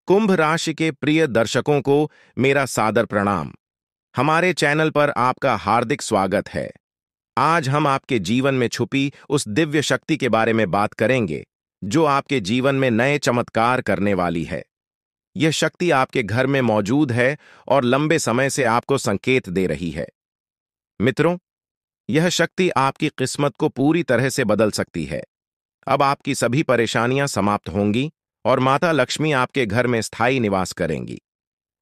कुंभ राशि के प्रिय दर्शकों को मेरा सादर प्रणाम। हमारे चैनल पर आपका हार्दिक स्वागत है। आज हम आपके जीवन में छुपी उस दिव्य शक्ति के बारे में बात करेंगे जो आपके जीवन में नए चमत्कार करने वाली है। यह शक्ति आपके घर में मौजूद है और लंबे समय से आपको संकेत दे रही है। मित्रों, यह शक्ति आपकी किस्मत को पूरी तरह से बदल सकती है। अब आपकी सभी परेशानियां समाप्त होंगी और माता लक्ष्मी आपके घर में स्थायी निवास करेंगी।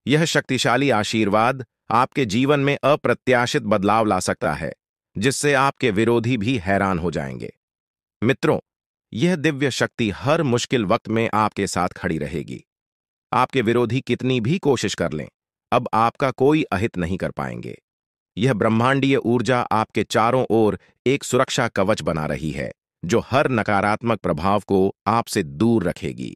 यह शक्तिशाली आशीर्वाद आपके जीवन में अप्रत्याशित बदलाव ला सकता है, जिससे आपके विरोधी भी हैरान हो जाएंगे। मित्रों, यह दिव्य शक्ति हर मुश्किल वक्त में आपके साथ खड़ी रहेगी। आपके विरोधी कितनी भी कोशिश कर लें, अब आपका कोई अहित नहीं कर पाएंगे। यह ब्रह्मांडीय ऊर्जा आपके चारों ओर एक सुरक्षा कवच बना रही है, जो हर नकारात्मक प्रभाव को आपसे दूर रखेगी।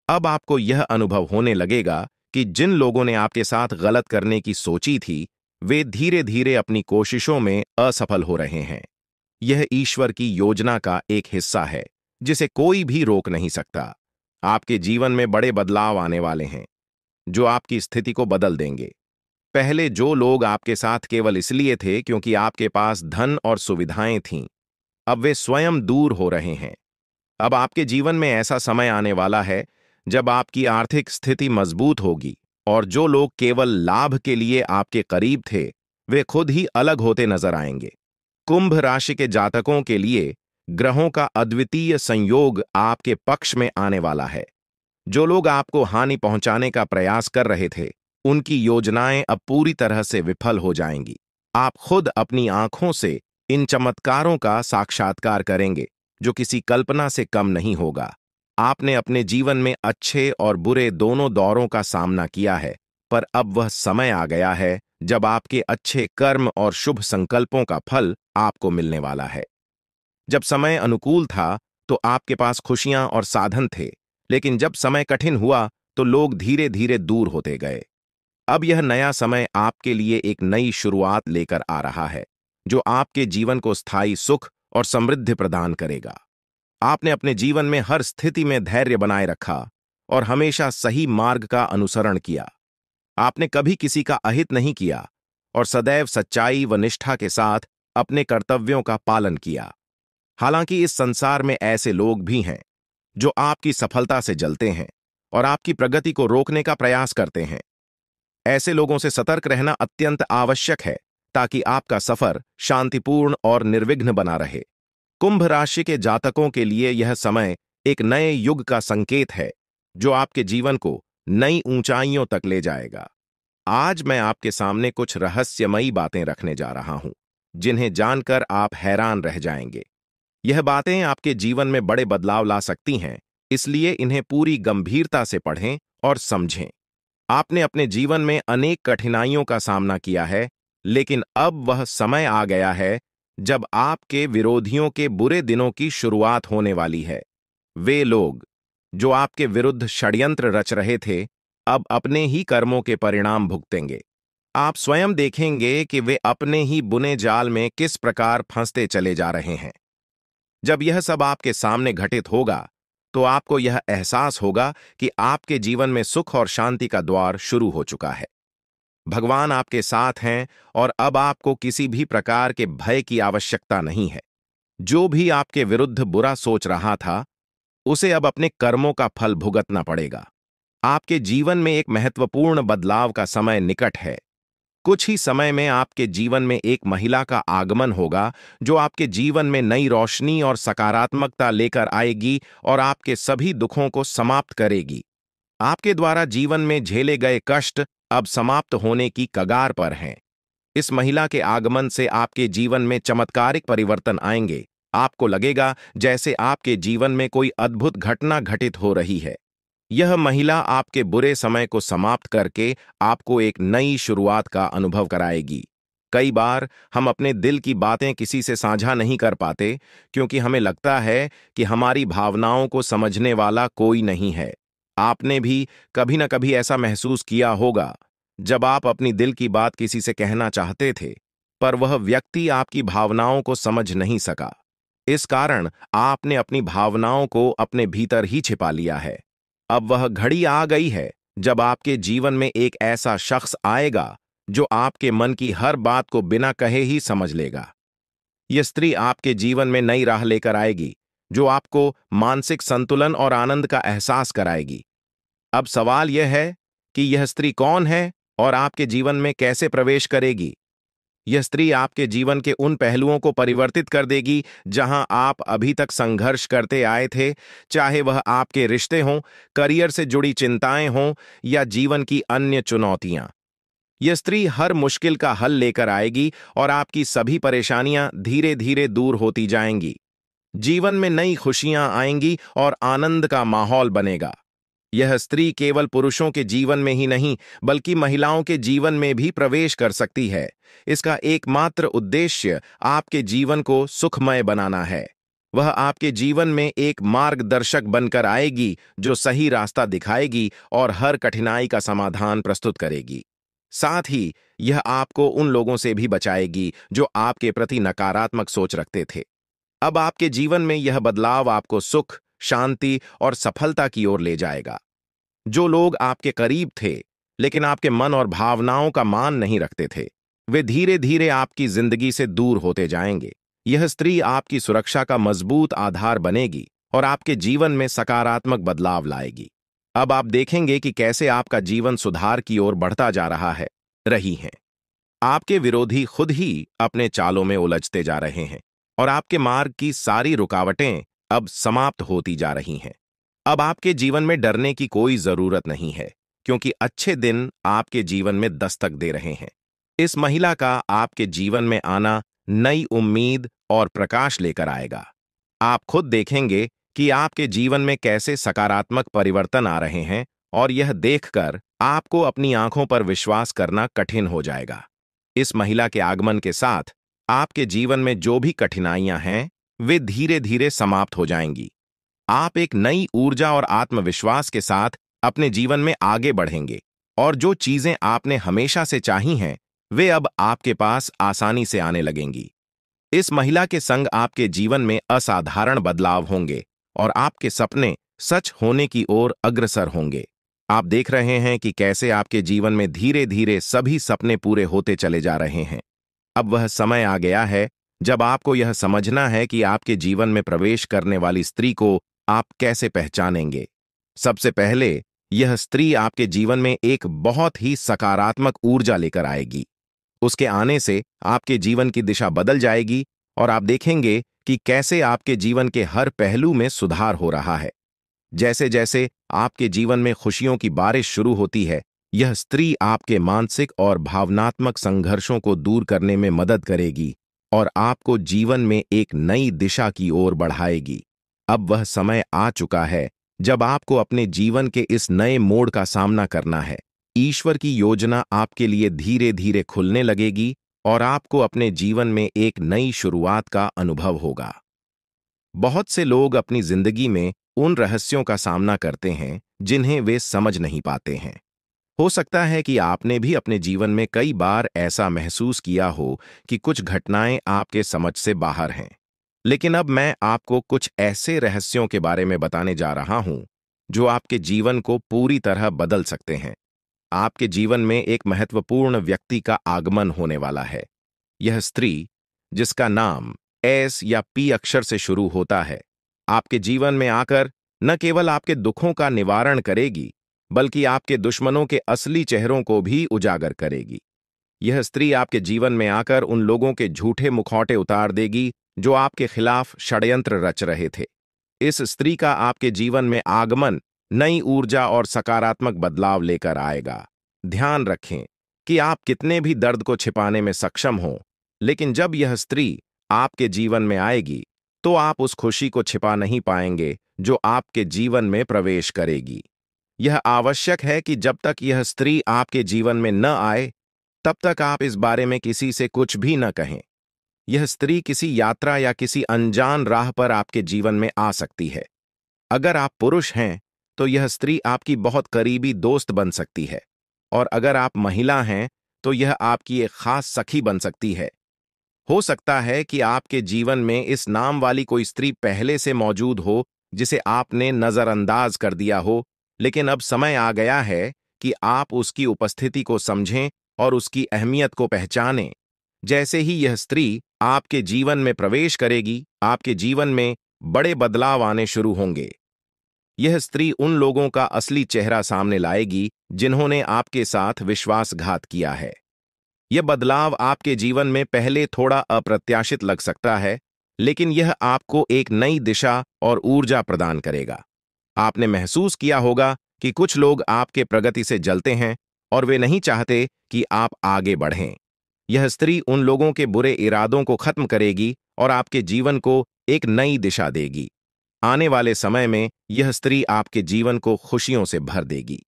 अब आपको यह अनुभव होने लगेगा कि जिन लोगों ने आपके साथ गलत करने की सोची थी, वे धीरे धीरे अपनी कोशिशों में असफल हो रहे हैं। यह ईश्वर की योजना का एक हिस्सा है, जिसे कोई भी रोक नहीं सकता। आपके जीवन में बड़े बदलाव आने वाले हैं, जो आपकी स्थिति को बदल देंगे। पहले जो लोग आपके साथ केवल इसलिए थे क्योंकि आपके पास धन और सुविधाएं थीं, अब वे स्वयं दूर हो रहे हैं। अब आपके जीवन में ऐसा समय आने वाला है जब आपकी आर्थिक स्थिति मजबूत होगी और जो लोग केवल लाभ के लिए आपके करीब थे, वे खुद ही अलग होते नजर आएंगे। कुंभ राशि के जातकों के लिए ग्रहों का अद्वितीय संयोग आपके पक्ष में आने वाला है। जो लोग आपको हानि पहुंचाने का प्रयास कर रहे थे, उनकी योजनाएं अब पूरी तरह से विफल हो जाएंगी। आप खुद अपनी आंखों से इन चमत्कारों का साक्षात्कार करेंगे, जो किसी कल्पना से कम नहीं होगा। आपने अपने जीवन में अच्छे और बुरे दोनों दौरों का सामना किया है, पर अब वह समय आ गया है जब आपके अच्छे कर्म और शुभ संकल्पों का फल आपको मिलने वाला है। जब समय अनुकूल था तो आपके पास खुशियां और साधन थे, लेकिन जब समय कठिन हुआ तो लोग धीरे धीरे दूर होते गए। अब यह नया समय आपके लिए एक नई शुरुआत लेकर आ रहा है, जो आपके जीवन को स्थायी सुख और समृद्धि प्रदान करेगा। आपने अपने जीवन में हर स्थिति में धैर्य बनाए रखा और हमेशा सही मार्ग का अनुसरण किया। आपने कभी किसी का अहित नहीं किया और सदैव सच्चाई व निष्ठा के साथ अपने कर्तव्यों का पालन किया। हालांकि इस संसार में ऐसे लोग भी हैं जो आपकी सफलता से जलते हैं और आपकी प्रगति को रोकने का प्रयास करते हैं। ऐसे लोगों से सतर्क रहना अत्यंत आवश्यक है, ताकि आपका सफर शांतिपूर्ण और निर्विघ्न बना रहे। कुंभ राशि के जातकों के लिए यह समय एक नए युग का संकेत है, जो आपके जीवन को नई ऊंचाइयों तक ले जाएगा। आज मैं आपके सामने कुछ रहस्यमयी बातें रखने जा रहा हूं, जिन्हें जानकर आप हैरान रह जाएंगे। यह बातें आपके जीवन में बड़े बदलाव ला सकती हैं, इसलिए इन्हें पूरी गंभीरता से पढ़ें और समझें। आपने अपने जीवन में अनेक कठिनाइयों का सामना किया है, लेकिन अब वह समय आ गया है जब आपके विरोधियों के बुरे दिनों की शुरुआत होने वाली है। वे लोग जो आपके विरुद्ध षड्यंत्र रच रहे थे, अब अपने ही कर्मों के परिणाम भुगतेंगे। आप स्वयं देखेंगे कि वे अपने ही बुने जाल में किस प्रकार फंसते चले जा रहे हैं। जब यह सब आपके सामने घटित होगा, तो आपको यह एहसास होगा कि आपके जीवन में सुख और शांति का द्वार शुरू हो चुका है। भगवान आपके साथ हैं और अब आपको किसी भी प्रकार के भय की आवश्यकता नहीं है। जो भी आपके विरुद्ध बुरा सोच रहा था, उसे अब अपने कर्मों का फल भुगतना पड़ेगा। आपके जीवन में एक महत्वपूर्ण बदलाव का समय निकट है। कुछ ही समय में आपके जीवन में एक महिला का आगमन होगा, जो आपके जीवन में नई रोशनी और सकारात्मकता लेकर आएगी और आपके सभी दुखों को समाप्त करेगी। आपके द्वारा जीवन में झेले गए कष्ट अब समाप्त होने की कगार पर हैं। इस महिला के आगमन से आपके जीवन में चमत्कारिक परिवर्तन आएंगे। आपको लगेगा जैसे आपके जीवन में कोई अद्भुत घटना घटित हो रही है। यह महिला आपके बुरे समय को समाप्त करके आपको एक नई शुरुआत का अनुभव कराएगी। कई बार हम अपने दिल की बातें किसी से साझा नहीं कर पाते, क्योंकि हमें लगता है कि हमारी भावनाओं को समझने वाला कोई नहीं है। आपने भी कभी न कभी ऐसा महसूस किया होगा, जब आप अपनी दिल की बात किसी से कहना चाहते थे, पर वह व्यक्ति आपकी भावनाओं को समझ नहीं सका। इस कारण आपने अपनी भावनाओं को अपने भीतर ही छिपा लिया है। अब वह घड़ी आ गई है जब आपके जीवन में एक ऐसा शख्स आएगा जो आपके मन की हर बात को बिना कहे ही समझ लेगा। यह स्त्री आपके जीवन में नई राह लेकर आएगी, जो आपको मानसिक संतुलन और आनंद का एहसास कराएगी। अब सवाल यह है कि यह स्त्री कौन है और आपके जीवन में कैसे प्रवेश करेगी। यह स्त्री आपके जीवन के उन पहलुओं को परिवर्तित कर देगी जहां आप अभी तक संघर्ष करते आए थे, चाहे वह आपके रिश्ते हों, करियर से जुड़ी चिंताएं हों या जीवन की अन्य चुनौतियां। यह स्त्री हर मुश्किल का हल लेकर आएगी और आपकी सभी परेशानियां धीरे धीरे दूर होती जाएंगी। जीवन में नई खुशियां आएंगी और आनंद का माहौल बनेगा। यह स्त्री केवल पुरुषों के जीवन में ही नहीं, बल्कि महिलाओं के जीवन में भी प्रवेश कर सकती है। इसका एकमात्र उद्देश्य आपके जीवन को सुखमय बनाना है। वह आपके जीवन में एक मार्गदर्शक बनकर आएगी, जो सही रास्ता दिखाएगी और हर कठिनाई का समाधान प्रस्तुत करेगी। साथ ही यह आपको उन लोगों से भी बचाएगी जो आपके प्रति नकारात्मक सोच रखते थे। अब आपके जीवन में यह बदलाव आपको सुख, शांति और सफलता की ओर ले जाएगा। जो लोग आपके करीब थे लेकिन आपके मन और भावनाओं का मान नहीं रखते थे, वे धीरे धीरे आपकी जिंदगी से दूर होते जाएंगे। यह स्त्री आपकी सुरक्षा का मजबूत आधार बनेगी और आपके जीवन में सकारात्मक बदलाव लाएगी। अब आप देखेंगे कि कैसे आपका जीवन सुधार की ओर बढ़ता जा रही है। आपके विरोधी खुद ही अपने चालों में उलझते जा रहे हैं और आपके मार्ग की सारी रुकावटें अब समाप्त होती जा रही हैं। अब आपके जीवन में डरने की कोई जरूरत नहीं है, क्योंकि अच्छे दिन आपके जीवन में दस्तक दे रहे हैं। इस महिला का आपके जीवन में आना नई उम्मीद और प्रकाश लेकर आएगा। आप खुद देखेंगे कि आपके जीवन में कैसे सकारात्मक परिवर्तन आ रहे हैं और यह देखकर आपको अपनी आंखों पर विश्वास करना कठिन हो जाएगा। इस महिला के आगमन के साथ आपके जीवन में जो भी कठिनाइयां हैं, वे धीरे धीरे समाप्त हो जाएंगी। आप एक नई ऊर्जा और आत्मविश्वास के साथ अपने जीवन में आगे बढ़ेंगे और जो चीजें आपने हमेशा से चाही हैं, वे अब आपके पास आसानी से आने लगेंगी। इस महिला के संग आपके जीवन में असाधारण बदलाव होंगे और आपके सपने सच होने की ओर अग्रसर होंगे। आप देख रहे हैं कि कैसे आपके जीवन में धीरे धीरे सभी सपने पूरे होते चले जा रहे हैं। अब वह समय आ गया है जब आपको यह समझना है कि आपके जीवन में प्रवेश करने वाली स्त्री को आप कैसे पहचानेंगे। सबसे पहले, यह स्त्री आपके जीवन में एक बहुत ही सकारात्मक ऊर्जा लेकर आएगी। उसके आने से आपके जीवन की दिशा बदल जाएगी और आप देखेंगे कि कैसे आपके जीवन के हर पहलू में सुधार हो रहा है। जैसे जैसे आपके जीवन में खुशियों की बारिश शुरू होती है, यह स्त्री आपके मानसिक और भावनात्मक संघर्षों को दूर करने में मदद करेगी और आपको जीवन में एक नई दिशा की ओर बढ़ाएगी। अब वह समय आ चुका है जब आपको अपने जीवन के इस नए मोड़ का सामना करना है। ईश्वर की योजना आपके लिए धीरे धीरे खुलने लगेगी और आपको अपने जीवन में एक नई शुरुआत का अनुभव होगा। बहुत से लोग अपनी जिंदगी में उन रहस्यों का सामना करते हैं जिन्हें वे समझ नहीं पाते हैं। हो सकता है कि आपने भी अपने जीवन में कई बार ऐसा महसूस किया हो कि कुछ घटनाएं आपके समझ से बाहर हैं। लेकिन अब मैं आपको कुछ ऐसे रहस्यों के बारे में बताने जा रहा हूं जो आपके जीवन को पूरी तरह बदल सकते हैं। आपके जीवन में एक महत्वपूर्ण व्यक्ति का आगमन होने वाला है। यह स्त्री, जिसका नाम एस या पी अक्षर से शुरू होता है, आपके जीवन में आकर न केवल आपके दुखों का निवारण करेगी, बल्कि आपके दुश्मनों के असली चेहरों को भी उजागर करेगी। यह स्त्री आपके जीवन में आकर उन लोगों के झूठे मुखौटे उतार देगी जो आपके खिलाफ षड्यंत्र रच रहे थे। इस स्त्री का आपके जीवन में आगमन नई ऊर्जा और सकारात्मक बदलाव लेकर आएगा। ध्यान रखें कि आप कितने भी दर्द को छिपाने में सक्षम हों, लेकिन जब यह स्त्री आपके जीवन में आएगी तो आप उस खुशी को छिपा नहीं पाएंगे जो आपके जीवन में प्रवेश करेगी। यह आवश्यक है कि जब तक यह स्त्री आपके जीवन में न आए, तब तक आप इस बारे में किसी से कुछ भी न कहें। यह स्त्री किसी यात्रा या किसी अनजान राह पर आपके जीवन में आ सकती है। अगर आप पुरुष हैं तो यह स्त्री आपकी बहुत करीबी दोस्त बन सकती है, और अगर आप महिला हैं तो यह आपकी एक खास सखी बन सकती है। हो सकता है कि आपके जीवन में इस नाम वाली कोई स्त्री पहले से मौजूद हो जिसे आपने नजरअंदाज कर दिया हो, लेकिन अब समय आ गया है कि आप उसकी उपस्थिति को समझें और उसकी अहमियत को पहचानें। जैसे ही यह स्त्री आपके जीवन में प्रवेश करेगी, आपके जीवन में बड़े बदलाव आने शुरू होंगे। यह स्त्री उन लोगों का असली चेहरा सामने लाएगी जिन्होंने आपके साथ विश्वासघात किया है। यह बदलाव आपके जीवन में पहले थोड़ा अप्रत्याशित लग सकता है, लेकिन यह आपको एक नई दिशा और ऊर्जा प्रदान करेगा। आपने महसूस किया होगा कि कुछ लोग आपके प्रगति से जलते हैं और वे नहीं चाहते कि आप आगे बढ़ें। यह स्त्री उन लोगों के बुरे इरादों को खत्म करेगी और आपके जीवन को एक नई दिशा देगी। आने वाले समय में यह स्त्री आपके जीवन को खुशियों से भर देगी।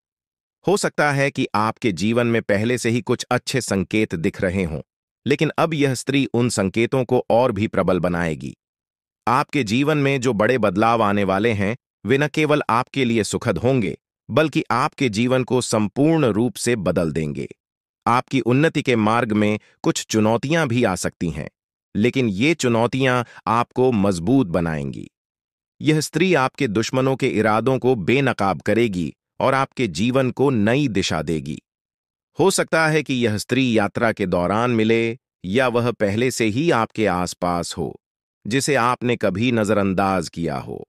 हो सकता है कि आपके जीवन में पहले से ही कुछ अच्छे संकेत दिख रहे हों, लेकिन अब यह स्त्री उन संकेतों को और भी प्रबल बनाएगी। आपके जीवन में जो बड़े बदलाव आने वाले हैं, वे न केवल आपके लिए सुखद होंगे, बल्कि आपके जीवन को संपूर्ण रूप से बदल देंगे। आपकी उन्नति के मार्ग में कुछ चुनौतियां भी आ सकती हैं, लेकिन ये चुनौतियां आपको मजबूत बनाएंगी। यह स्त्री आपके दुश्मनों के इरादों को बेनकाब करेगी और आपके जीवन को नई दिशा देगी। हो सकता है कि यह स्त्री यात्रा के दौरान मिले या वह पहले से ही आपके आसपास हो, जिसे आपने कभी नजरअंदाज किया हो।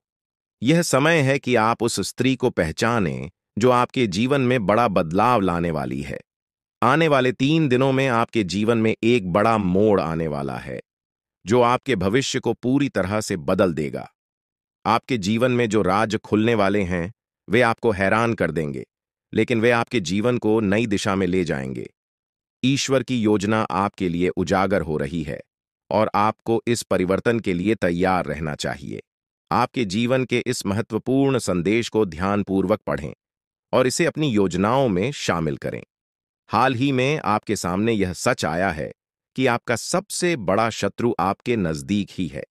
यह समय है कि आप उस स्त्री को पहचानें जो आपके जीवन में बड़ा बदलाव लाने वाली है। आने वाले 3 दिनों में आपके जीवन में एक बड़ा मोड़ आने वाला है, जो आपके भविष्य को पूरी तरह से बदल देगा। आपके जीवन में जो राज खुलने वाले हैं, वे आपको हैरान कर देंगे, लेकिन वे आपके जीवन को नई दिशा में ले जाएंगे। ईश्वर की योजना आपके लिए उजागर हो रही है और आपको इस परिवर्तन के लिए तैयार रहना चाहिए। आपके जीवन के इस महत्वपूर्ण संदेश को ध्यानपूर्वक पढ़ें और इसे अपनी योजनाओं में शामिल करें। हाल ही में आपके सामने यह सच आया है कि आपका सबसे बड़ा शत्रु आपके नजदीक ही है।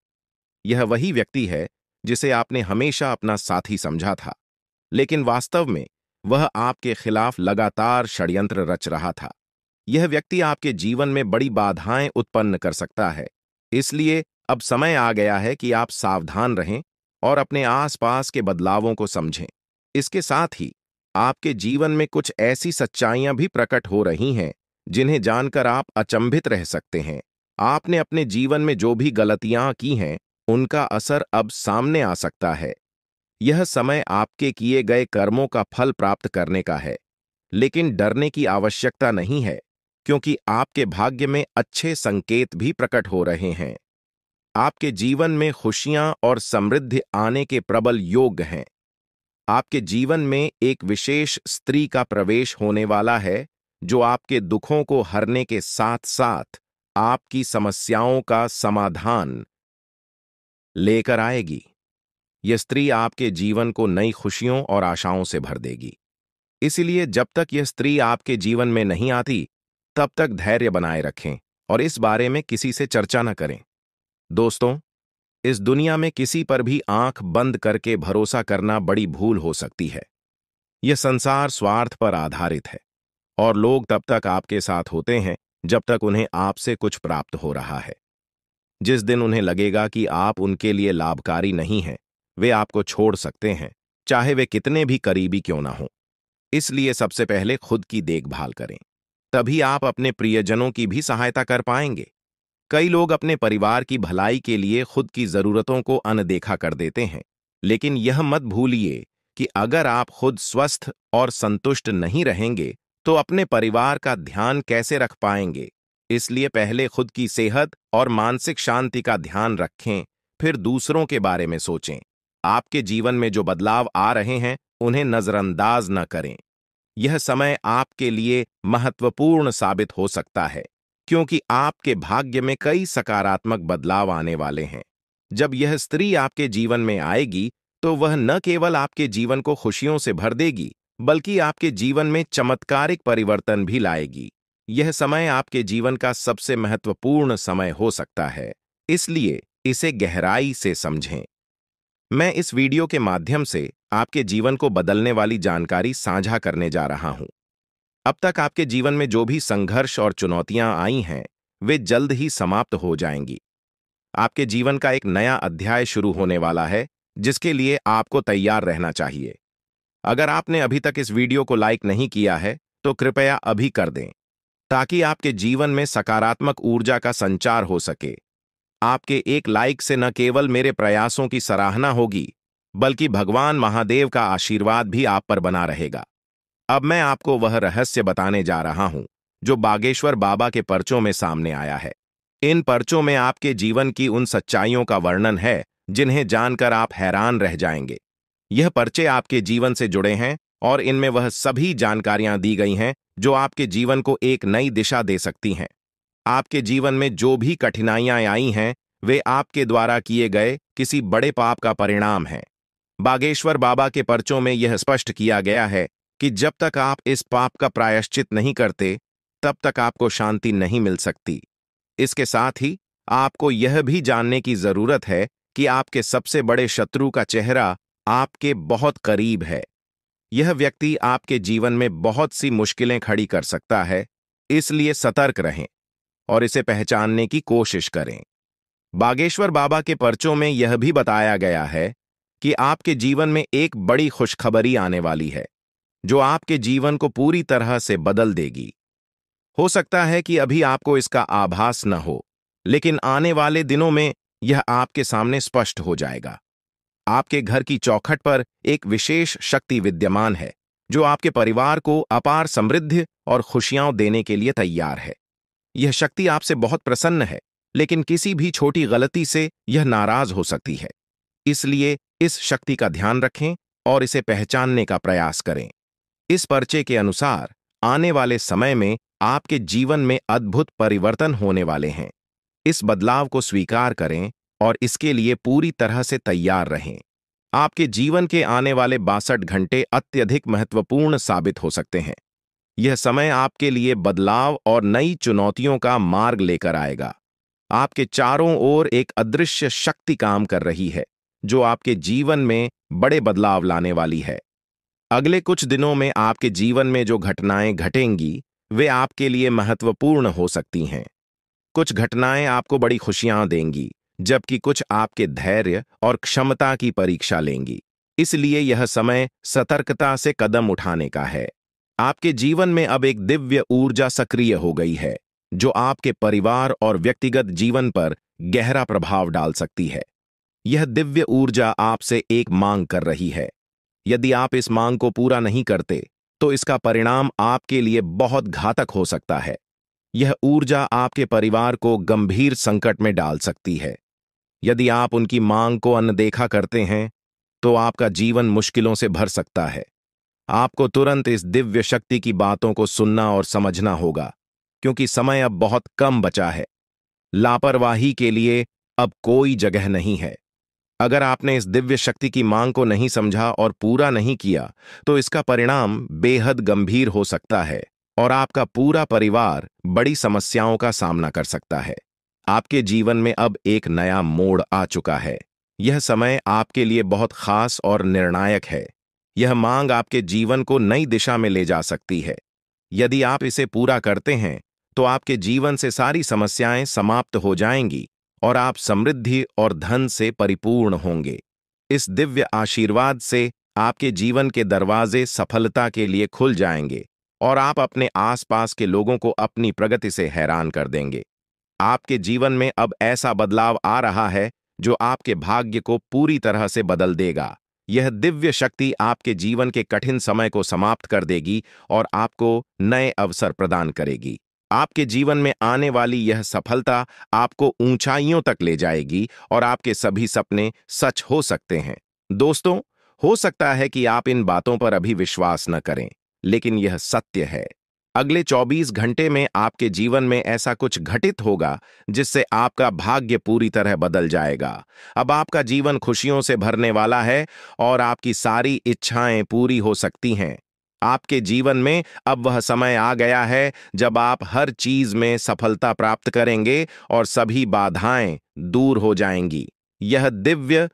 यह वही व्यक्ति है जिसे आपने हमेशा अपना साथी समझा था, लेकिन वास्तव में वह आपके खिलाफ लगातार षड्यंत्र रच रहा था। यह व्यक्ति आपके जीवन में बड़ी बाधाएं उत्पन्न कर सकता है, इसलिए अब समय आ गया है कि आप सावधान रहें और अपने आसपास के बदलावों को समझें। इसके साथ ही आपके जीवन में कुछ ऐसी सच्चाइयां भी प्रकट हो रही हैं जिन्हें जानकर आप अचंभित रह सकते हैं। आपने अपने जीवन में जो भी गलतियां की हैं, उनका असर अब सामने आ सकता है। यह समय आपके किए गए कर्मों का फल प्राप्त करने का है, लेकिन डरने की आवश्यकता नहीं है, क्योंकि आपके भाग्य में अच्छे संकेत भी प्रकट हो रहे हैं। आपके जीवन में खुशियां और समृद्धि आने के प्रबल योग हैं। आपके जीवन में एक विशेष स्त्री का प्रवेश होने वाला है, जो आपके दुखों को हरने के साथ साथ आपकी समस्याओं का समाधान लेकर आएगी। यह स्त्री आपके जीवन को नई खुशियों और आशाओं से भर देगी। इसलिए जब तक यह स्त्री आपके जीवन में नहीं आती, तब तक धैर्य बनाए रखें और इस बारे में किसी से चर्चा न करें। दोस्तों, इस दुनिया में किसी पर भी आंख बंद करके भरोसा करना बड़ी भूल हो सकती है। यह संसार स्वार्थ पर आधारित है और लोग तब तक आपके साथ होते हैं जब तक उन्हें आपसे कुछ प्राप्त हो रहा है। जिस दिन उन्हें लगेगा कि आप उनके लिए लाभकारी नहीं हैं, वे आपको छोड़ सकते हैं, चाहे वे कितने भी करीबी क्यों ना हों। इसलिए सबसे पहले खुद की देखभाल करें, तभी आप अपने प्रियजनों की भी सहायता कर पाएंगे। कई लोग अपने परिवार की भलाई के लिए खुद की जरूरतों को अनदेखा कर देते हैं, लेकिन यह मत भूलिए कि अगर आप खुद स्वस्थ और संतुष्ट नहीं रहेंगे, तो अपने परिवार का ध्यान कैसे रख पाएंगे। इसलिए पहले खुद की सेहत और मानसिक शांति का ध्यान रखें, फिर दूसरों के बारे में सोचें। आपके जीवन में जो बदलाव आ रहे हैं, उन्हें नजरअंदाज न करें। यह समय आपके लिए महत्वपूर्ण साबित हो सकता है, क्योंकि आपके भाग्य में कई सकारात्मक बदलाव आने वाले हैं। जब यह स्त्री आपके जीवन में आएगी, तो वह न केवल आपके जीवन को खुशियों से भर देगी, बल्कि आपके जीवन में चमत्कारिक परिवर्तन भी लाएगी। यह समय आपके जीवन का सबसे महत्वपूर्ण समय हो सकता है, इसलिए इसे गहराई से समझें। मैं इस वीडियो के माध्यम से आपके जीवन को बदलने वाली जानकारी साझा करने जा रहा हूं। अब तक आपके जीवन में जो भी संघर्ष और चुनौतियां आई हैं, वे जल्द ही समाप्त हो जाएंगी। आपके जीवन का एक नया अध्याय शुरू होने वाला है, जिसके लिए आपको तैयार रहना चाहिए। अगर आपने अभी तक इस वीडियो को लाइक नहीं किया है तो कृपया अभी कर दें, ताकि आपके जीवन में सकारात्मक ऊर्जा का संचार हो सके। आपके एक लाइक से न केवल मेरे प्रयासों की सराहना होगी, बल्कि भगवान महादेव का आशीर्वाद भी आप पर बना रहेगा। अब मैं आपको वह रहस्य बताने जा रहा हूं जो बागेश्वर बाबा के पर्चों में सामने आया है। इन पर्चों में आपके जीवन की उन सच्चाइयों का वर्णन है जिन्हें जानकर आप हैरान रह जाएंगे। यह पर्चे आपके जीवन से जुड़े हैं और इनमें वह सभी जानकारियां दी गई हैं जो आपके जीवन को एक नई दिशा दे सकती हैं। आपके जीवन में जो भी कठिनाइयां आई हैं, वे आपके द्वारा किए गए किसी बड़े पाप का परिणाम हैं। बागेश्वर बाबा के पर्चों में यह स्पष्ट किया गया है कि जब तक आप इस पाप का प्रायश्चित नहीं करते, तब तक आपको शांति नहीं मिल सकती। इसके साथ ही आपको यह भी जानने की जरूरत है कि आपके सबसे बड़े शत्रु का चेहरा आपके बहुत करीब है। यह व्यक्ति आपके जीवन में बहुत सी मुश्किलें खड़ी कर सकता है, इसलिए सतर्क रहें और इसे पहचानने की कोशिश करें। बागेश्वर बाबा के पर्चों में यह भी बताया गया है कि आपके जीवन में एक बड़ी खुशखबरी आने वाली है, जो आपके जीवन को पूरी तरह से बदल देगी। हो सकता है कि अभी आपको इसका आभास न हो, लेकिन आने वाले दिनों में यह आपके सामने स्पष्ट हो जाएगा। आपके घर की चौखट पर एक विशेष शक्ति विद्यमान है, जो आपके परिवार को अपार समृद्धि और खुशियां देने के लिए तैयार है। यह शक्ति आपसे बहुत प्रसन्न है, लेकिन किसी भी छोटी गलती से यह नाराज हो सकती है। इसलिए इस शक्ति का ध्यान रखें और इसे पहचानने का प्रयास करें। इस पर्चे के अनुसार आने वाले समय में आपके जीवन में अद्भुत परिवर्तन होने वाले हैं। इस बदलाव को स्वीकार करें और इसके लिए पूरी तरह से तैयार रहें। आपके जीवन के आने वाले 62 घंटे अत्यधिक महत्वपूर्ण साबित हो सकते हैं। यह समय आपके लिए बदलाव और नई चुनौतियों का मार्ग लेकर आएगा। आपके चारों ओर एक अदृश्य शक्ति काम कर रही है, जो आपके जीवन में बड़े बदलाव लाने वाली है। अगले कुछ दिनों में आपके जीवन में जो घटनाएं घटेंगी, वे आपके लिए महत्वपूर्ण हो सकती हैं। कुछ घटनाएं आपको बड़ी खुशियां देंगी, जबकि कुछ आपके धैर्य और क्षमता की परीक्षा लेंगी। इसलिए यह समय सतर्कता से कदम उठाने का है। आपके जीवन में अब एक दिव्य ऊर्जा सक्रिय हो गई है, जो आपके परिवार और व्यक्तिगत जीवन पर गहरा प्रभाव डाल सकती है। यह दिव्य ऊर्जा आपसे एक मांग कर रही है। यदि आप इस मांग को पूरा नहीं करते, तो इसका परिणाम आपके लिए बहुत घातक हो सकता है। यह ऊर्जा आपके परिवार को गंभीर संकट में डाल सकती है। यदि आप उनकी मांग को अनदेखा करते हैं, तो आपका जीवन मुश्किलों से भर सकता है। आपको तुरंत इस दिव्य शक्ति की बातों को सुनना और समझना होगा, क्योंकि समय अब बहुत कम बचा है। लापरवाही के लिए अब कोई जगह नहीं है। अगर आपने इस दिव्य शक्ति की मांग को नहीं समझा और पूरा नहीं किया, तो इसका परिणाम बेहद गंभीर हो सकता है और आपका पूरा परिवार बड़ी समस्याओं का सामना कर सकता है। आपके जीवन में अब एक नया मोड़ आ चुका है। यह समय आपके लिए बहुत खास और निर्णायक है। यह मांग आपके जीवन को नई दिशा में ले जा सकती है। यदि आप इसे पूरा करते हैं, तो आपके जीवन से सारी समस्याएं समाप्त हो जाएंगी और आप समृद्धि और धन से परिपूर्ण होंगे। इस दिव्य आशीर्वाद से आपके जीवन के दरवाजे सफलता के लिए खुल जाएंगे और आप अपने आसपास के लोगों को अपनी प्रगति से हैरान कर देंगे। आपके जीवन में अब ऐसा बदलाव आ रहा है जो आपके भाग्य को पूरी तरह से बदल देगा। यह दिव्य शक्ति आपके जीवन के कठिन समय को समाप्त कर देगी और आपको नए अवसर प्रदान करेगी। आपके जीवन में आने वाली यह सफलता आपको ऊंचाइयों तक ले जाएगी और आपके सभी सपने सच हो सकते हैं। दोस्तों, हो सकता है कि आप इन बातों पर अभी विश्वास न करें, लेकिन यह सत्य है। अगले 24 घंटे में आपके जीवन में ऐसा कुछ घटित होगा जिससे आपका भाग्य पूरी तरह बदल जाएगा। अब आपका जीवन खुशियों से भरने वाला है और आपकी सारी इच्छाएं पूरी हो सकती हैं। आपके जीवन में अब वह समय आ गया है जब आप हर चीज में सफलता प्राप्त करेंगे और सभी बाधाएं दूर हो जाएंगी। यह दिव्य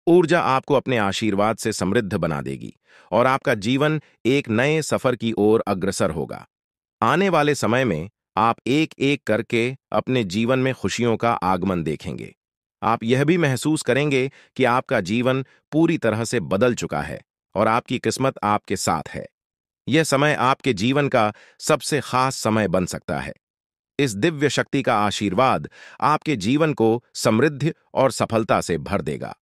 ऊर्जा आपको अपने आशीर्वाद से समृद्ध बना देगी और आपका जीवन एक नए सफर की ओर अग्रसर होगा। आने वाले समय में आप एक एक करके अपने जीवन में खुशियों का आगमन देखेंगे। आप यह भी महसूस करेंगे कि आपका जीवन पूरी तरह से बदल चुका है और आपकी किस्मत आपके साथ है। यह समय आपके जीवन का सबसे खास समय बन सकता है। इस दिव्य शक्ति का आशीर्वाद आपके जीवन को समृद्धि और सफलता से भर देगा।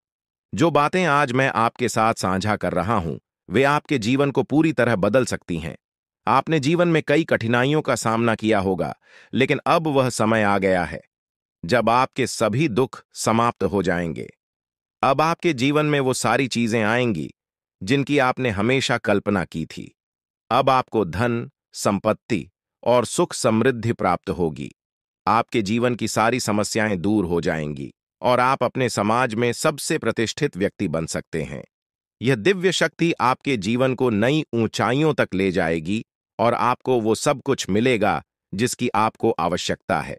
जो बातें आज मैं आपके साथ साझा कर रहा हूं, वे आपके जीवन को पूरी तरह बदल सकती हैं। आपने जीवन में कई कठिनाइयों का सामना किया होगा, लेकिन अब वह समय आ गया है जब आपके सभी दुख समाप्त हो जाएंगे। अब आपके जीवन में वो सारी चीजें आएंगी जिनकी आपने हमेशा कल्पना की थी। अब आपको धन, संपत्ति और सुख समृद्धि प्राप्त होगी। आपके जीवन की सारी समस्याएं दूर हो जाएंगी और आप अपने समाज में सबसे प्रतिष्ठित व्यक्ति बन सकते हैं। यह दिव्य शक्ति आपके जीवन को नई ऊंचाइयों तक ले जाएगी और आपको वो सब कुछ मिलेगा जिसकी आपको आवश्यकता है।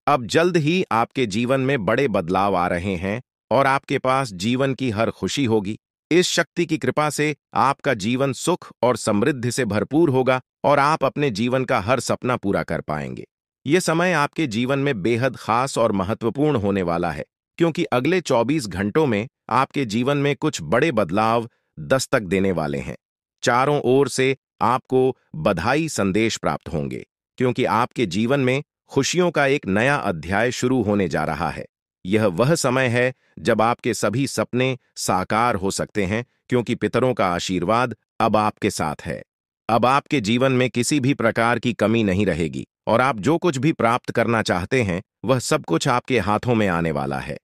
अब जल्द ही आपके जीवन में बड़े बदलाव आ रहे हैं और आपके पास जीवन की हर खुशी होगी। इस शक्ति की कृपा से आपका जीवन सुख और समृद्धि से भरपूर होगा और आप अपने जीवन का हर सपना पूरा कर पाएंगे। यह समय आपके जीवन में बेहद खास और महत्वपूर्ण होने वाला है, क्योंकि अगले 24 घंटों में आपके जीवन में कुछ बड़े बदलाव दस्तक देने वाले हैं। चारों ओर से आपको बधाई संदेश प्राप्त होंगे, क्योंकि आपके जीवन में खुशियों का एक नया अध्याय शुरू होने जा रहा है। यह वह समय है जब आपके सभी सपने साकार हो सकते हैं, क्योंकि पितरों का आशीर्वाद अब आपके साथ है। अब आपके जीवन में किसी भी प्रकार की कमी नहीं रहेगी और आप जो कुछ भी प्राप्त करना चाहते हैं, वह सब कुछ आपके हाथों में आने वाला है।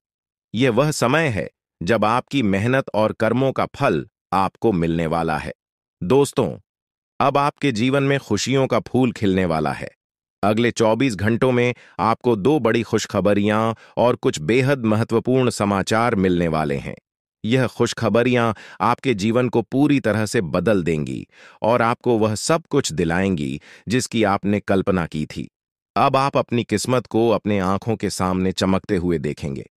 यह वह समय है जब आपकी मेहनत और कर्मों का फल आपको मिलने वाला है। दोस्तों, अब आपके जीवन में खुशियों का फूल खिलने वाला है। अगले 24 घंटों में आपको दो बड़ी खुशखबरियां और कुछ बेहद महत्वपूर्ण समाचार मिलने वाले हैं। यह खुशखबरियां आपके जीवन को पूरी तरह से बदल देंगी और आपको वह सब कुछ दिलाएंगी जिसकी आपने कल्पना की थी। अब आप अपनी किस्मत को अपने आंखों के सामने चमकते हुए देखेंगे।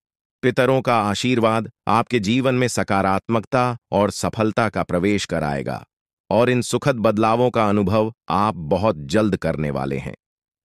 पितरों का आशीर्वाद आपके जीवन में सकारात्मकता और सफलता का प्रवेश कराएगा और इन सुखद बदलावों का अनुभव आप बहुत जल्द करने वाले हैं।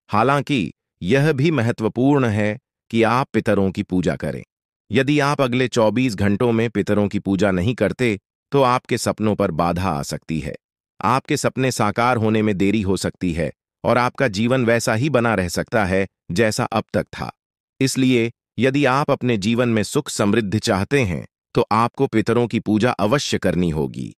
हालांकि यह भी महत्वपूर्ण है कि आप पितरों की पूजा करें। यदि आप अगले 24 घंटों में पितरों की पूजा नहीं करते, तो आपके सपनों पर बाधा आ सकती है। आपके सपने साकार होने में देरी हो सकती है और आपका जीवन वैसा ही बना रह सकता है जैसा अब तक था। इसलिए यदि आप अपने जीवन में सुख समृद्धि चाहते हैं, तो आपको पितरों की पूजा अवश्य करनी होगी।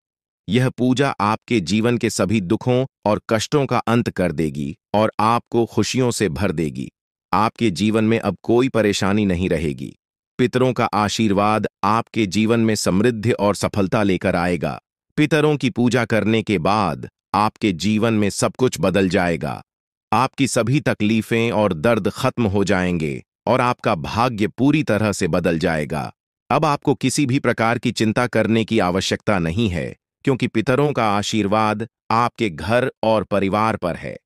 यह पूजा आपके जीवन के सभी दुखों और कष्टों का अंत कर देगी और आपको खुशियों से भर देगी। आपके जीवन में अब कोई परेशानी नहीं रहेगी। पितरों का आशीर्वाद आपके जीवन में समृद्धि और सफलता लेकर आएगा। पितरों की पूजा करने के बाद आपके जीवन में सब कुछ बदल जाएगा। आपकी सभी तकलीफें और दर्द खत्म हो जाएंगे और आपका भाग्य पूरी तरह से बदल जाएगा। अब आपको किसी भी प्रकार की चिंता करने की आवश्यकता नहीं है, क्योंकि पितरों का आशीर्वाद आपके घर और परिवार पर है।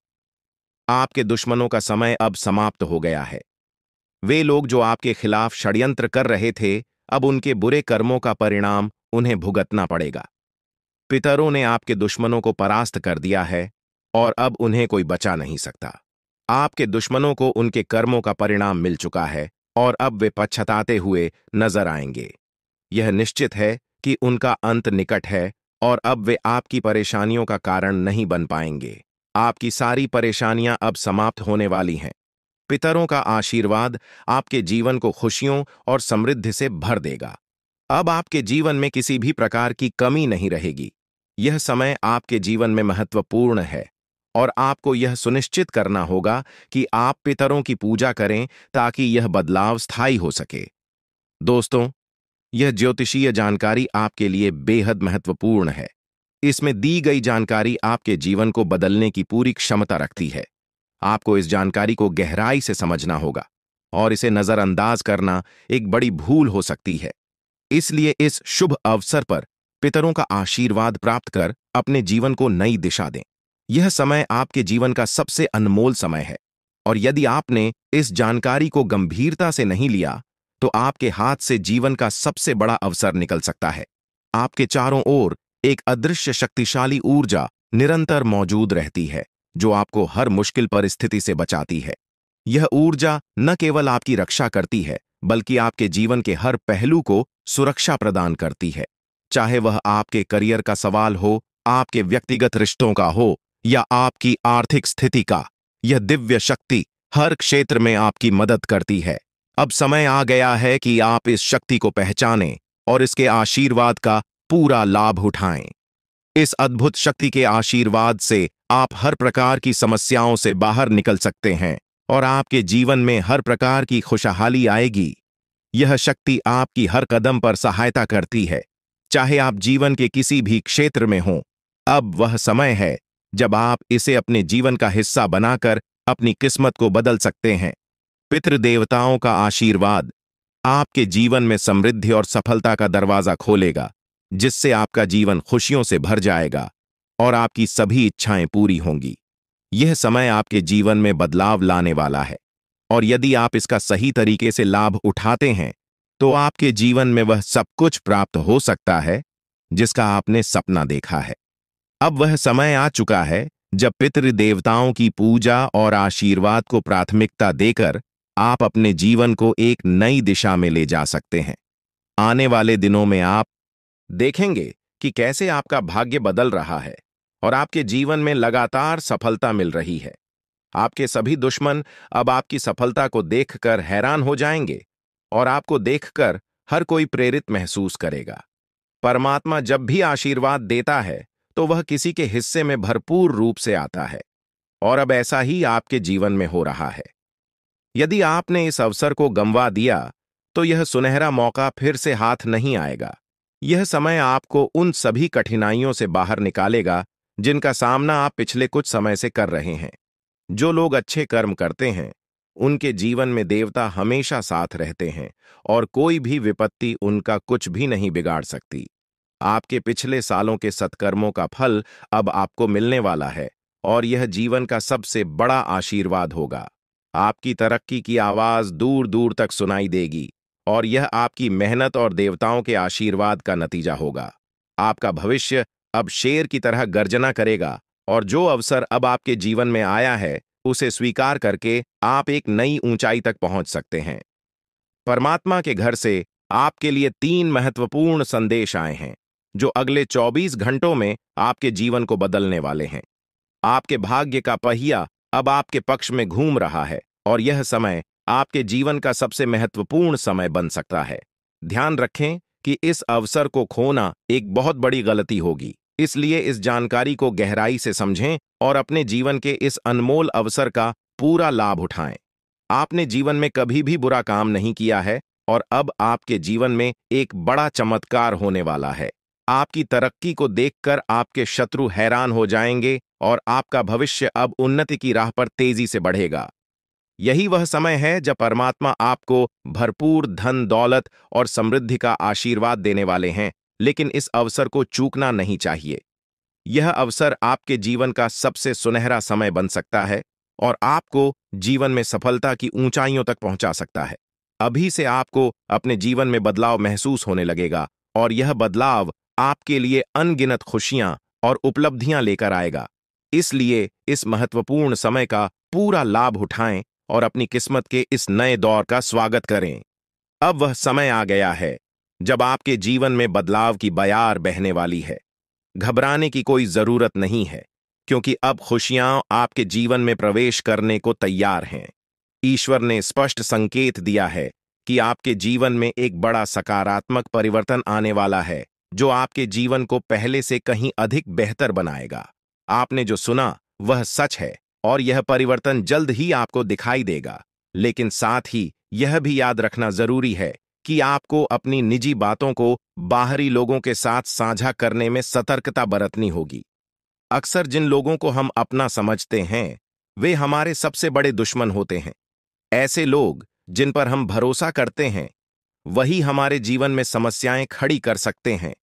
आपके दुश्मनों का समय अब समाप्त हो गया है। वे लोग जो आपके खिलाफ षड्यंत्र कर रहे थे, अब उनके बुरे कर्मों का परिणाम उन्हें भुगतना पड़ेगा। पितरों ने आपके दुश्मनों को परास्त कर दिया है और अब उन्हें कोई बचा नहीं सकता। आपके दुश्मनों को उनके कर्मों का परिणाम मिल चुका है और अब वे पछताते हुए नजर आएंगे। यह निश्चित है कि उनका अंत निकट है और अब वे आपकी परेशानियों का कारण नहीं बन पाएंगे। आपकी सारी परेशानियां अब समाप्त होने वाली हैं। पितरों का आशीर्वाद आपके जीवन को खुशियों और समृद्धि से भर देगा। अब आपके जीवन में किसी भी प्रकार की कमी नहीं रहेगी। यह समय आपके जीवन में महत्वपूर्ण है और आपको यह सुनिश्चित करना होगा कि आप पितरों की पूजा करें ताकि यह बदलाव स्थायी हो सके। दोस्तों, यह ज्योतिषीय जानकारी आपके लिए बेहद महत्वपूर्ण है। इसमें दी गई जानकारी आपके जीवन को बदलने की पूरी क्षमता रखती है। आपको इस जानकारी को गहराई से समझना होगा और इसे नजरअंदाज करना एक बड़ी भूल हो सकती है। इसलिए इस शुभ अवसर पर पितरों का आशीर्वाद प्राप्त कर अपने जीवन को नई दिशा दें। यह समय आपके जीवन का सबसे अनमोल समय है और यदि आपने इस जानकारी को गंभीरता से नहीं लिया, तो आपके हाथ से जीवन का सबसे बड़ा अवसर निकल सकता है। आपके चारों ओर एक अदृश्य शक्तिशाली ऊर्जा निरंतर मौजूद रहती है, जो आपको हर मुश्किल परिस्थिति से बचाती है। यह ऊर्जा न केवल आपकी रक्षा करती है, बल्कि आपके जीवन के हर पहलू को सुरक्षा प्रदान करती है। चाहे वह आपके करियर का सवाल हो, आपके व्यक्तिगत रिश्तों का हो या आपकी आर्थिक स्थिति का, यह दिव्य शक्ति हर क्षेत्र में आपकी मदद करती है। अब समय आ गया है कि आप इस शक्ति को पहचानें और इसके आशीर्वाद का पूरा लाभ उठाएं। इस अद्भुत शक्ति के आशीर्वाद से आप हर प्रकार की समस्याओं से बाहर निकल सकते हैं और आपके जीवन में हर प्रकार की खुशहाली आएगी। यह शक्ति आपकी हर कदम पर सहायता करती है, चाहे आप जीवन के किसी भी क्षेत्र में हों। अब वह समय है जब आप इसे अपने जीवन का हिस्सा बनाकर अपनी किस्मत को बदल सकते हैं। पितृदेवताओं का आशीर्वाद आपके जीवन में समृद्धि और सफलता का दरवाजा खोलेगा, जिससे आपका जीवन खुशियों से भर जाएगा और आपकी सभी इच्छाएं पूरी होंगी। यह समय आपके जीवन में बदलाव लाने वाला है और यदि आप इसका सही तरीके से लाभ उठाते हैं तो आपके जीवन में वह सब कुछ प्राप्त हो सकता है जिसका आपने सपना देखा है। अब वह समय आ चुका है जब पितृदेवताओं की पूजा और आशीर्वाद को प्राथमिकता देकर आप अपने जीवन को एक नई दिशा में ले जा सकते हैं। आने वाले दिनों में आप देखेंगे कि कैसे आपका भाग्य बदल रहा है और आपके जीवन में लगातार सफलता मिल रही है। आपके सभी दुश्मन अब आपकी सफलता को देखकर हैरान हो जाएंगे और आपको देखकर हर कोई प्रेरित महसूस करेगा। परमात्मा जब भी आशीर्वाद देता है तो वह किसी के हिस्से में भरपूर रूप से आता है और अब ऐसा ही आपके जीवन में हो रहा है। यदि आपने इस अवसर को गंवा दिया तो यह सुनहरा मौका फिर से हाथ नहीं आएगा। यह समय आपको उन सभी कठिनाइयों से बाहर निकालेगा जिनका सामना आप पिछले कुछ समय से कर रहे हैं। जो लोग अच्छे कर्म करते हैं उनके जीवन में देवता हमेशा साथ रहते हैं और कोई भी विपत्ति उनका कुछ भी नहीं बिगाड़ सकती। आपके पिछले सालों के सत्कर्मों का फल अब आपको मिलने वाला है और यह जीवन का सबसे बड़ा आशीर्वाद होगा। आपकी तरक्की की आवाज दूर दूर तक सुनाई देगी और यह आपकी मेहनत और देवताओं के आशीर्वाद का नतीजा होगा। आपका भविष्य अब शेर की तरह गर्जना करेगा और जो अवसर अब आपके जीवन में आया है उसे स्वीकार करके आप एक नई ऊंचाई तक पहुंच सकते हैं। परमात्मा के घर से आपके लिए 3 महत्वपूर्ण संदेश आए हैं जो अगले 24 घंटों में आपके जीवन को बदलने वाले हैं। आपके भाग्य का पहिया अब आपके पक्ष में घूम रहा है और यह समय आपके जीवन का सबसे महत्वपूर्ण समय बन सकता है। ध्यान रखें कि इस अवसर को खोना एक बहुत बड़ी गलती होगी, इसलिए इस जानकारी को गहराई से समझें और अपने जीवन के इस अनमोल अवसर का पूरा लाभ उठाएं। आपने जीवन में कभी भी बुरा काम नहीं किया है और अब आपके जीवन में एक बड़ा चमत्कार होने वाला है। आपकी तरक्की को देखकर आपके शत्रु हैरान हो जाएंगे और आपका भविष्य अब उन्नति की राह पर तेजी से बढ़ेगा। यही वह समय है जब परमात्मा आपको भरपूर धन दौलत और समृद्धि का आशीर्वाद देने वाले हैं, लेकिन इस अवसर को चूकना नहीं चाहिए। यह अवसर आपके जीवन का सबसे सुनहरा समय बन सकता है और आपको जीवन में सफलता की ऊंचाइयों तक पहुंचा सकता है। अभी से आपको अपने जीवन में बदलाव महसूस होने लगेगा और यह बदलाव आपके लिए अनगिनत खुशियां और उपलब्धियां लेकर आएगा। इसलिए इस महत्वपूर्ण समय का पूरा लाभ उठाएं और अपनी किस्मत के इस नए दौर का स्वागत करें। अब वह समय आ गया है जब आपके जीवन में बदलाव की बयार बहने वाली है। घबराने की कोई जरूरत नहीं है, क्योंकि अब खुशियां आपके जीवन में प्रवेश करने को तैयार हैं। ईश्वर ने स्पष्ट संकेत दिया है कि आपके जीवन में एक बड़ा सकारात्मक परिवर्तन आने वाला है, जो आपके जीवन को पहले से कहीं अधिक बेहतर बनाएगा। आपने जो सुना वह सच है और यह परिवर्तन जल्द ही आपको दिखाई देगा। लेकिन साथ ही यह भी याद रखना जरूरी है कि आपको अपनी निजी बातों को बाहरी लोगों के साथ साझा करने में सतर्कता बरतनी होगी। अक्सर जिन लोगों को हम अपना समझते हैं वे हमारे सबसे बड़े दुश्मन होते हैं। ऐसे लोग जिन पर हम भरोसा करते हैं वही हमारे जीवन में समस्याएं खड़ी कर सकते हैं।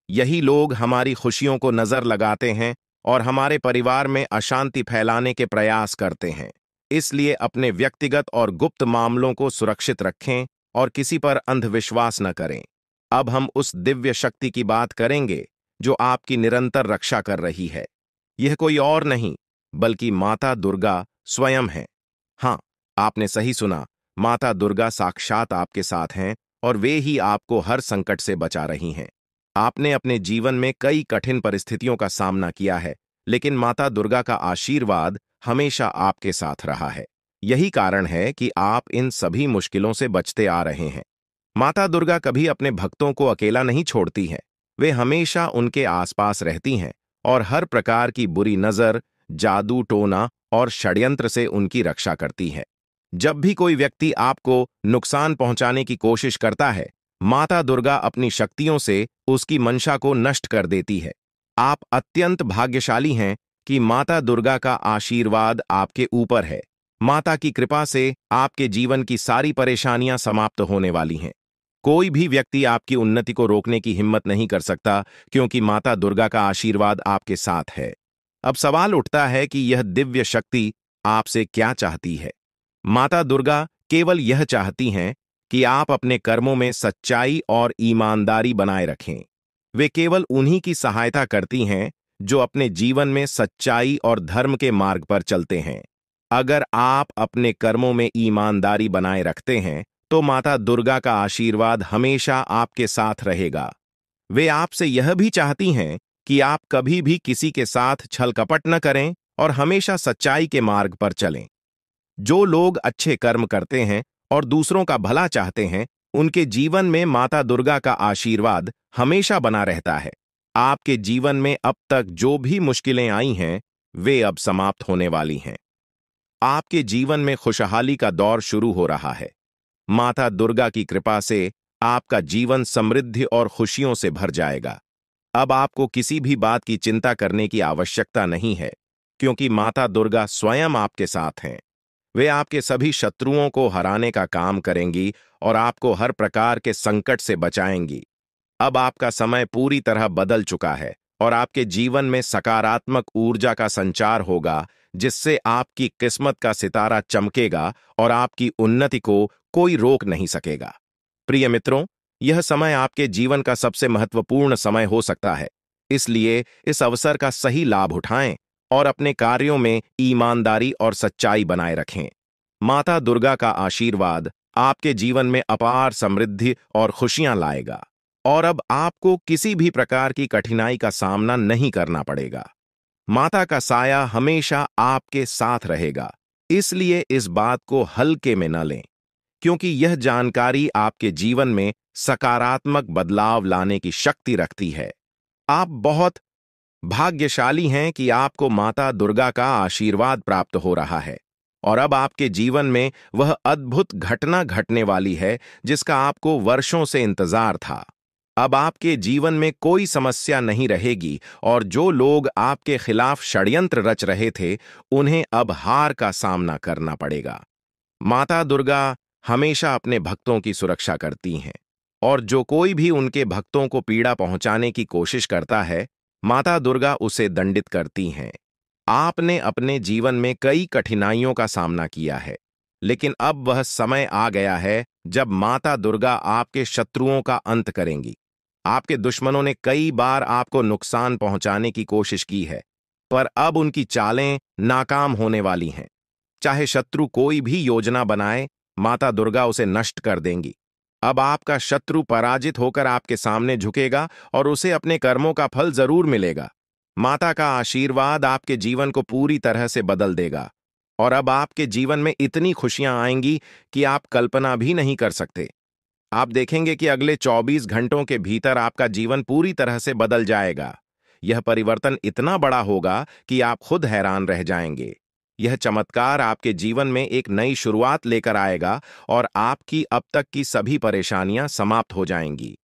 यही लोग हमारी खुशियों को नजर लगाते हैं और हमारे परिवार में अशांति फैलाने के प्रयास करते हैं। इसलिए अपने व्यक्तिगत और गुप्त मामलों को सुरक्षित रखें और किसी पर अंधविश्वास न करें। अब हम उस दिव्य शक्ति की बात करेंगे जो आपकी निरंतर रक्षा कर रही है। यह कोई और नहीं बल्कि माता दुर्गा स्वयं है। हाँ, आपने सही सुना, माता दुर्गा साक्षात आपके साथ हैं और वे ही आपको हर संकट से बचा रही हैं। आपने अपने जीवन में कई कठिन परिस्थितियों का सामना किया है, लेकिन माता दुर्गा का आशीर्वाद हमेशा आपके साथ रहा है। यही कारण है कि आप इन सभी मुश्किलों से बचते आ रहे हैं। माता दुर्गा कभी अपने भक्तों को अकेला नहीं छोड़ती हैं। वे हमेशा उनके आसपास रहती हैं और हर प्रकार की बुरी नजर, जादू टोना और षड्यंत्र से उनकी रक्षा करती है। जब भी कोई व्यक्ति आपको नुकसान पहुंचाने की कोशिश करता है, माता दुर्गा अपनी शक्तियों से उसकी मंशा को नष्ट कर देती है। आप अत्यंत भाग्यशाली हैं कि माता दुर्गा का आशीर्वाद आपके ऊपर है। माता की कृपा से आपके जीवन की सारी परेशानियां समाप्त होने वाली हैं। कोई भी व्यक्ति आपकी उन्नति को रोकने की हिम्मत नहीं कर सकता, क्योंकि माता दुर्गा का आशीर्वाद आपके साथ है। अब सवाल उठता है कि यह दिव्य शक्ति आपसे क्या चाहती है। माता दुर्गा केवल यह चाहती हैं कि आप अपने कर्मों में सच्चाई और ईमानदारी बनाए रखें। वे केवल उन्हीं की सहायता करती हैं जो अपने जीवन में सच्चाई और धर्म के मार्ग पर चलते हैं। अगर आप अपने कर्मों में ईमानदारी बनाए रखते हैं, तो माता दुर्गा का आशीर्वाद हमेशा आपके साथ रहेगा। वे आपसे यह भी चाहती हैं कि आप कभी भी किसी के साथ छल कपट न करें और हमेशा सच्चाई के मार्ग पर चलें। जो लोग अच्छे कर्म करते हैं और दूसरों का भला चाहते हैं, उनके जीवन में माता दुर्गा का आशीर्वाद हमेशा बना रहता है। आपके जीवन में अब तक जो भी मुश्किलें आई हैं, वे अब समाप्त होने वाली हैं। आपके जीवन में खुशहाली का दौर शुरू हो रहा है। माता दुर्गा की कृपा से आपका जीवन समृद्धि और खुशियों से भर जाएगा। अब आपको किसी भी बात की चिंता करने की आवश्यकता नहीं है, क्योंकि माता दुर्गा स्वयं आपके साथ हैं। वे आपके सभी शत्रुओं को हराने का काम करेंगी और आपको हर प्रकार के संकट से बचाएंगी। अब आपका समय पूरी तरह बदल चुका है और आपके जीवन में सकारात्मक ऊर्जा का संचार होगा, जिससे आपकी किस्मत का सितारा चमकेगा और आपकी उन्नति को कोई रोक नहीं सकेगा। प्रिय मित्रों, यह समय आपके जीवन का सबसे महत्वपूर्ण समय हो सकता है। इसलिए इस अवसर का सही लाभ उठाएं और अपने कार्यों में ईमानदारी और सच्चाई बनाए रखें। माता दुर्गा का आशीर्वाद आपके जीवन में अपार समृद्धि और खुशियां लाएगा, और अब आपको किसी भी प्रकार की कठिनाई का सामना नहीं करना पड़ेगा। माता का साया हमेशा आपके साथ रहेगा, इसलिए इस बात को हल्के में न लें, क्योंकि यह जानकारी आपके जीवन में सकारात्मक बदलाव लाने की शक्ति रखती है। आप बहुत भाग्यशाली हैं कि आपको माता दुर्गा का आशीर्वाद प्राप्त हो रहा है, और अब आपके जीवन में वह अद्भुत घटना घटने वाली है जिसका आपको वर्षों से इंतजार था। अब आपके जीवन में कोई समस्या नहीं रहेगी, और जो लोग आपके खिलाफ षड्यंत्र रच रहे थे, उन्हें अब हार का सामना करना पड़ेगा। माता दुर्गा हमेशा अपने भक्तों की सुरक्षा करती हैं, और जो कोई भी उनके भक्तों को पीड़ा पहुंचाने की कोशिश करता है, माता दुर्गा उसे दंडित करती हैं। आपने अपने जीवन में कई कठिनाइयों का सामना किया है, लेकिन अब वह समय आ गया है जब माता दुर्गा आपके शत्रुओं का अंत करेंगी। आपके दुश्मनों ने कई बार आपको नुकसान पहुंचाने की कोशिश की है, पर अब उनकी चालें नाकाम होने वाली हैं। चाहे शत्रु कोई भी योजना बनाए, माता दुर्गा उसे नष्ट कर देंगी। अब आपका शत्रु पराजित होकर आपके सामने झुकेगा और उसे अपने कर्मों का फल जरूर मिलेगा। माता का आशीर्वाद आपके जीवन को पूरी तरह से बदल देगा, और अब आपके जीवन में इतनी खुशियां आएंगी कि आप कल्पना भी नहीं कर सकते। आप देखेंगे कि अगले 24 घंटों के भीतर आपका जीवन पूरी तरह से बदल जाएगा। यह परिवर्तन इतना बड़ा होगा कि आप खुद हैरान रह जाएंगे। यह चमत्कार आपके जीवन में एक नई शुरुआत लेकर आएगा, और आपकी अब तक की सभी परेशानियां समाप्त हो जाएंगी।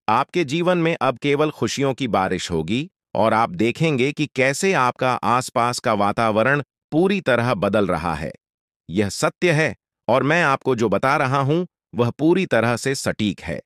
आपके जीवन में अब केवल खुशियों की बारिश होगी, और आप देखेंगे कि कैसे आपका आसपास का वातावरण पूरी तरह बदल रहा है। यह सत्य है, और मैं आपको जो बता रहा हूं वह पूरी तरह से सटीक है।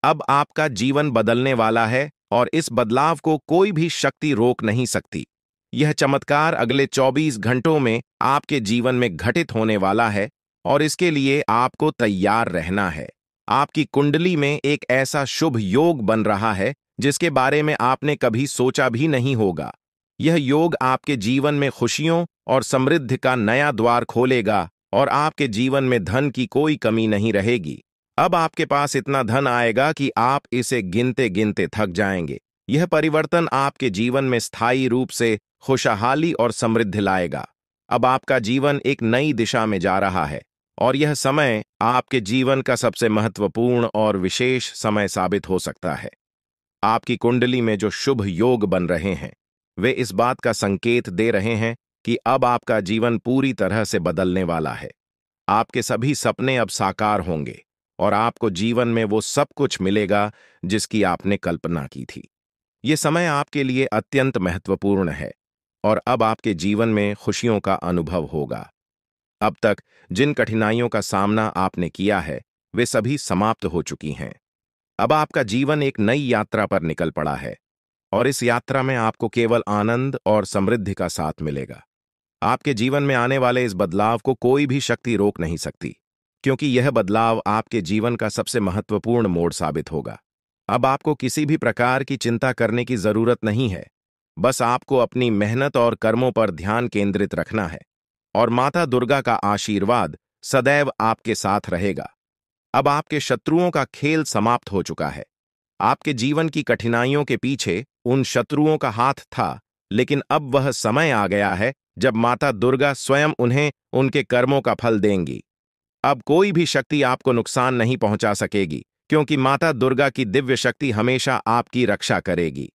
अब आपका जीवन बदलने वाला है, और इस बदलाव को कोई भी शक्ति रोक नहीं सकती। यह चमत्कार अगले 24 घंटों में आपके जीवन में घटित होने वाला है, और इसके लिए आपको तैयार रहना है। आपकी कुंडली में एक ऐसा शुभ योग बन रहा है जिसके बारे में आपने कभी सोचा भी नहीं होगा। यह योग आपके जीवन में खुशियों और समृद्धि का नया द्वार खोलेगा और आपके जीवन में धन की कोई कमी नहीं रहेगी। अब आपके पास इतना धन आएगा कि आप इसे गिनते गिनते थक जाएंगे। यह परिवर्तन आपके जीवन में स्थायी रूप से खुशहाली और समृद्धि लाएगा। अब आपका जीवन एक नई दिशा में जा रहा है और यह समय आपके जीवन का सबसे महत्वपूर्ण और विशेष समय साबित हो सकता है। आपकी कुंडली में जो शुभ योग बन रहे हैं वे इस बात का संकेत दे रहे हैं कि अब आपका जीवन पूरी तरह से बदलने वाला है। आपके सभी सपने अब साकार होंगे और आपको जीवन में वो सब कुछ मिलेगा जिसकी आपने कल्पना की थी। ये समय आपके लिए अत्यंत महत्वपूर्ण है और अब आपके जीवन में खुशियों का अनुभव होगा। अब तक जिन कठिनाइयों का सामना आपने किया है वे सभी समाप्त हो चुकी हैं। अब आपका जीवन एक नई यात्रा पर निकल पड़ा है और इस यात्रा में आपको केवल आनंद और समृद्धि का साथ मिलेगा। आपके जीवन में आने वाले इस बदलाव को कोई भी शक्ति रोक नहीं सकती, क्योंकि यह बदलाव आपके जीवन का सबसे महत्वपूर्ण मोड़ साबित होगा। अब आपको किसी भी प्रकार की चिंता करने की जरूरत नहीं है। बस आपको अपनी मेहनत और कर्मों पर ध्यान केंद्रित रखना है और माता दुर्गा का आशीर्वाद सदैव आपके साथ रहेगा। अब आपके शत्रुओं का खेल समाप्त हो चुका है। आपके जीवन की कठिनाइयों के पीछे उन शत्रुओं का हाथ था, लेकिन अब वह समय आ गया है जब माता दुर्गा स्वयं उन्हें उनके कर्मों का फल देंगी। अब कोई भी शक्ति आपको नुकसान नहीं पहुंचा सकेगी, क्योंकि माता दुर्गा की दिव्य शक्ति हमेशा आपकी रक्षा करेगी।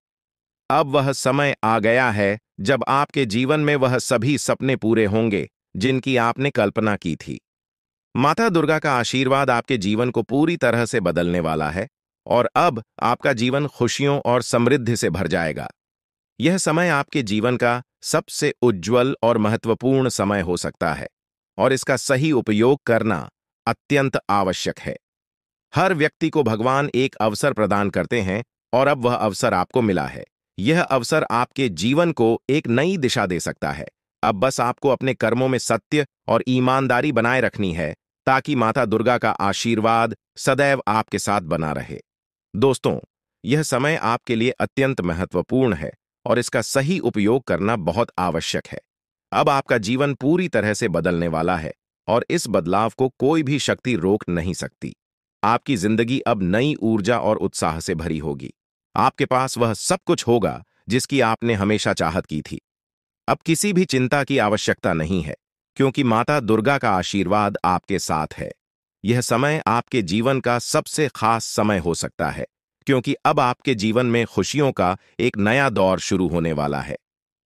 अब वह समय आ गया है जब आपके जीवन में वह सभी सपने पूरे होंगे जिनकी आपने कल्पना की थी। माता दुर्गा का आशीर्वाद आपके जीवन को पूरी तरह से बदलने वाला है और अब आपका जीवन खुशियों और समृद्धि से भर जाएगा। यह समय आपके जीवन का सबसे उज्जवल और महत्वपूर्ण समय हो सकता है और इसका सही उपयोग करना अत्यंत आवश्यक है। हर व्यक्ति को भगवान एक अवसर प्रदान करते हैं और अब वह अवसर आपको मिला है। यह अवसर आपके जीवन को एक नई दिशा दे सकता है। अब बस आपको अपने कर्मों में सत्य और ईमानदारी बनाए रखनी है ताकि माता दुर्गा का आशीर्वाद सदैव आपके साथ बना रहे। दोस्तों, यह समय आपके लिए अत्यंत महत्वपूर्ण है और इसका सही उपयोग करना बहुत आवश्यक है। अब आपका जीवन पूरी तरह से बदलने वाला है और इस बदलाव को कोई भी शक्ति रोक नहीं सकती। आपकी जिंदगी अब नई ऊर्जा और उत्साह से भरी होगी। आपके पास वह सब कुछ होगा जिसकी आपने हमेशा चाहत की थी। अब किसी भी चिंता की आवश्यकता नहीं है, क्योंकि माता दुर्गा का आशीर्वाद आपके साथ है। यह समय आपके जीवन का सबसे खास समय हो सकता है, क्योंकि अब आपके जीवन में खुशियों का एक नया दौर शुरू होने वाला है।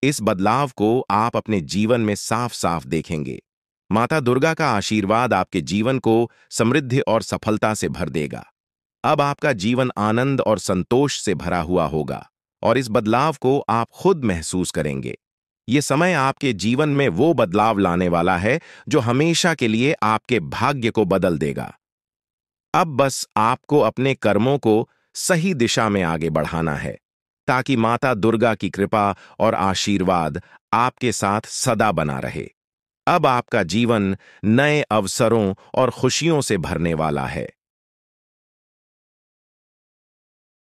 इस बदलाव को आप अपने जीवन में साफ साफ देखेंगे। माता दुर्गा का आशीर्वाद आपके जीवन को समृद्धि और सफलता से भर देगा। अब आपका जीवन आनंद और संतोष से भरा हुआ होगा और इस बदलाव को आप खुद महसूस करेंगे। ये समय आपके जीवन में वो बदलाव लाने वाला है जो हमेशा के लिए आपके भाग्य को बदल देगा। अब बस आपको अपने कर्मों को सही दिशा में आगे बढ़ाना है, ताकि माता दुर्गा की कृपा और आशीर्वाद आपके साथ सदा बना रहे। अब आपका जीवन नए अवसरों और खुशियों से भरने वाला है।